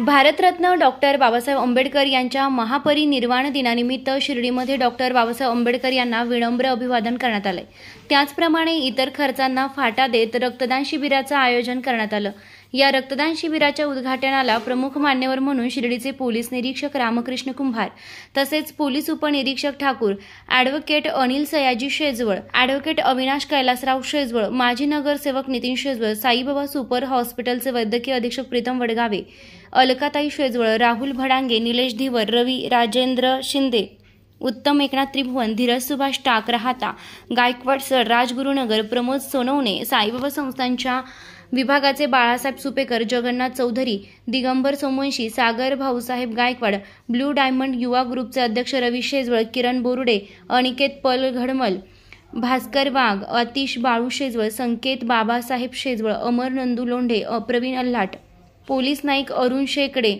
Bharat Ratna doctor Babasaheb Ambedkar यांच्या महापरिनिर्वाण दिनानिमित्त शिर्डीमध्ये doctor Babasaheb Ambedkar यांना विनम्र अभिवादन करण्यात आले। त्याचप्रमाणे इतर खर्चांना फाटा देत रक्तदान शिबिराचं आयोजन करण्यात आलं। या रक्तदान शिबिराच्या उद्घाटनाला प्रमुख मान्यवर म्हणून शिर्डीचे पोलीस निरीक्षक रामकृष्ण कुंभार तसेच पोलीस उपनिरीक्षक ठाकूर, ॲडव्होकेट अनिल सयाजी शेजवळ, ॲडव्होकेट अविनाश कैलासराव शेजवळ, माजी नगरसेवक नितीन शेजवळ, साईबाबा सुपर हॉस्पिटलचे वैद्यकीय अधीक्षक प्रीतम वडगावे, अलकाताई शेजवळ, राहुल भडांगे, निलेश धीवर, रवी राजेंद्र शिंदे, उत्तम एकनाथ त्रिभुवन, धीरज सुभाष टाक, राहता गायकवाड सर, राजगुरुनगर, प्रमोद सोनवणे, साईबाबा संस्थांच्या विभागाचे बाळासाहेब सुपेकर, जगन्नाथ चौधरी, दिगंबर सोमवंशी, सागर भाऊसाहेब गायकवाड, ब्लू डायमंड युवा ग्रुपचे अध्यक्ष रवी शेजवळ, किरण बोरुडे, अनिकेत पल घडमल, भास्कर वाघ, अतिश बाळू शेजवळ, संकेत बाबासाहेब शेजवळ, अमर नंदू लोंढे, प्रवीण अल्हाट, पोलीस नाईक अरुण शेकडे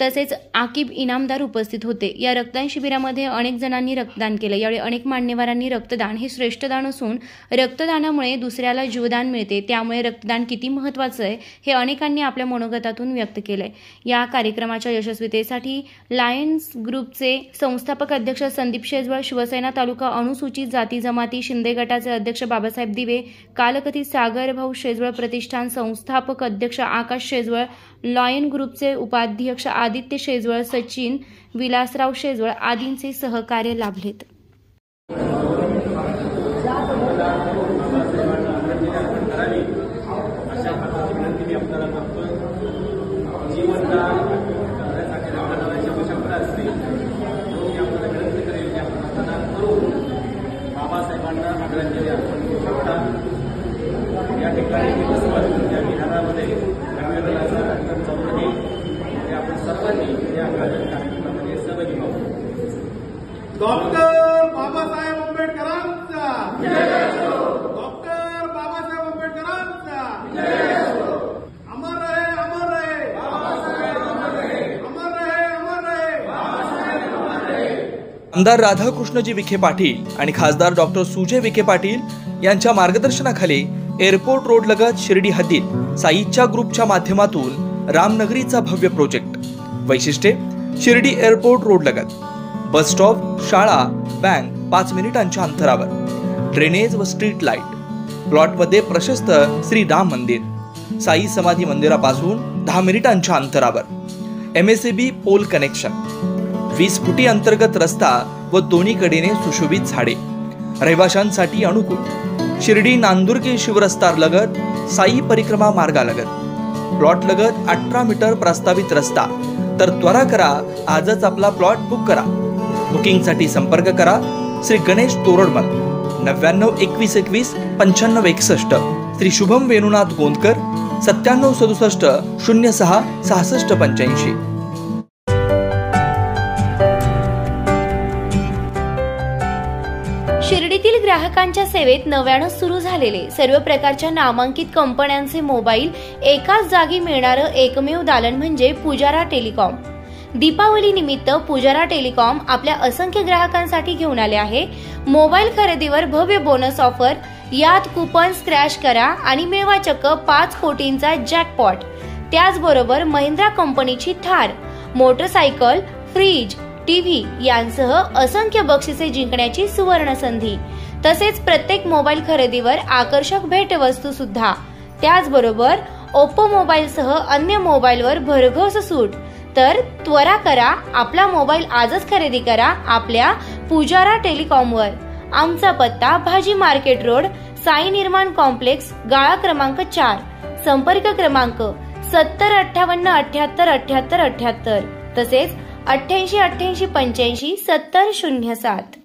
तसेच आकिब इनामदार उपस्थित होते। या रक्तदान शिबिरामध्ये अनेक जणांनी रक्तदान केले। यावेळी अनेक मान्यवरांनी रक्तदान हे श्रेष्ठ दान असून रक्तदानामुळे दुसऱ्याला जीवदान मिळते, त्यामुळे रक्तदान किती महत्त्वाचं आहे हे अनेकांनी आपल्या मनोगतातून व्यक्त केलंय। या कार्यक्रमाच्या यशस्वीतेसाठी लायन्स ग्रुपचे संस्थापक अध्यक्ष संदीप शेजवळ, शिवसेना तालुका अनुसूचित जाती जमाती शिंदे गटाचे अध्यक्ष बाबासाहेब दिवे, कालकथित सागर भाऊ शेजवळ प्रतिष्ठान संस्थापक अध्यक्ष आकाश शेजवळ, लायन ग्रुपचे उपाध्यक्ष आदित्य शेजवळ, सचिन विलासराव शेजवळ आदींचे सहकार्य लाभलेत। डॉक्टर बाबासाहेब आंबेडकरांचा डॉक्टर बाबासाहेब आंबेडकरांचा अमर रहे, अमर रहे, अमर रहे, अमर रहे। आमदार राधाकृष्णजी विखे पाटील आणि खासदार डॉक्टर सुजय विखे पाटील यांच्या मार्गदर्शनाखाली एअरपोर्ट रोड लगत शिर्डी हद्दीत साईच्या ग्रुपच्या माध्यमातून रामनगरीचा भव्य प्रोजेक्ट। वैशिष्ट्ये: शिर्डी एअरपोर्ट रोड लगत बस स्टॉप, शाळा, बँक 5 मिनिटांच्या अंतरावर, ड्रेनेज व स्ट्रीट लाईट, प्लॉटमध्ये प्रशस्त श्री राम मंदिर, साई समाधी मंदिरापासून 10 मिनिटांच्या अंतरावर, MSAB पोल कनेक्शन, 20 फुटी अंतर्गत रस्ता व दोन्ही कडेने सुशोभित झाडे, रहिवाशांसाठी अनुकूल, शिर्डी नांदुर्गे शिवरस्तार लगत साई परिक्रमा मार्गालगत, प्लॉट लगत 18 मीटर प्रस्तावित रस्ता। तर त्वरा करा, आजच आपला प्लॉट बुक करा। बुकिंगसाठी संपर्क करा श्री गणेश तोरडमल 99 21 21 95 61, श्री शुभम वेणुनाथ गोंदकर 97 67 06 66 85। शिर्डीतील ग्राहकांच्या सेवेत नव्यानं सुरू झालेले सर्व प्रकारच्या नामांकित कंपन्यांचे मोबाईल एकाच जागी मिळणारं एकमेव दालन म्हणजे पुजारा टेलिकॉम। दीपावली निमित्त पुजारा टेलिकॉम आपल्या असंख्य ग्राहकांसाठी घेऊन आले आहे मोबाईल खरेदीवर भव्य बोनस ऑफर। यात कुपन स्क्रॅच करा आणि मिळवा चक्क 5 कोटींचा जॅकपॉट। त्याचबरोबर महिंद्रा कंपनीची थार, मोटरसायकल, फ्रीज, टीव्ही यांसह असंख्य बक्षिसे जिंकण्याची सुवर्ण संधी। तसेच प्रत्येक मोबाईल खरेदीवर आकर्षक भेटवस्तू सुद्धा। त्याचबरोबर ओप्पो मोबाईलसह अन्य मोबाईलवर भरघोस सूट। तर त्वरा करा, आपला मोबाईल आजच खरेदी करा आपल्या पुजारा टेलिकॉमवर। आमचा पत्ता भाजी मार्केट रोड, साई निर्माण कॉम्प्लेक्स, गाळा क्रमांक 4, संपर्क क्रमांक 70 58 78 78 78 तसेच 88 88 85 70 07।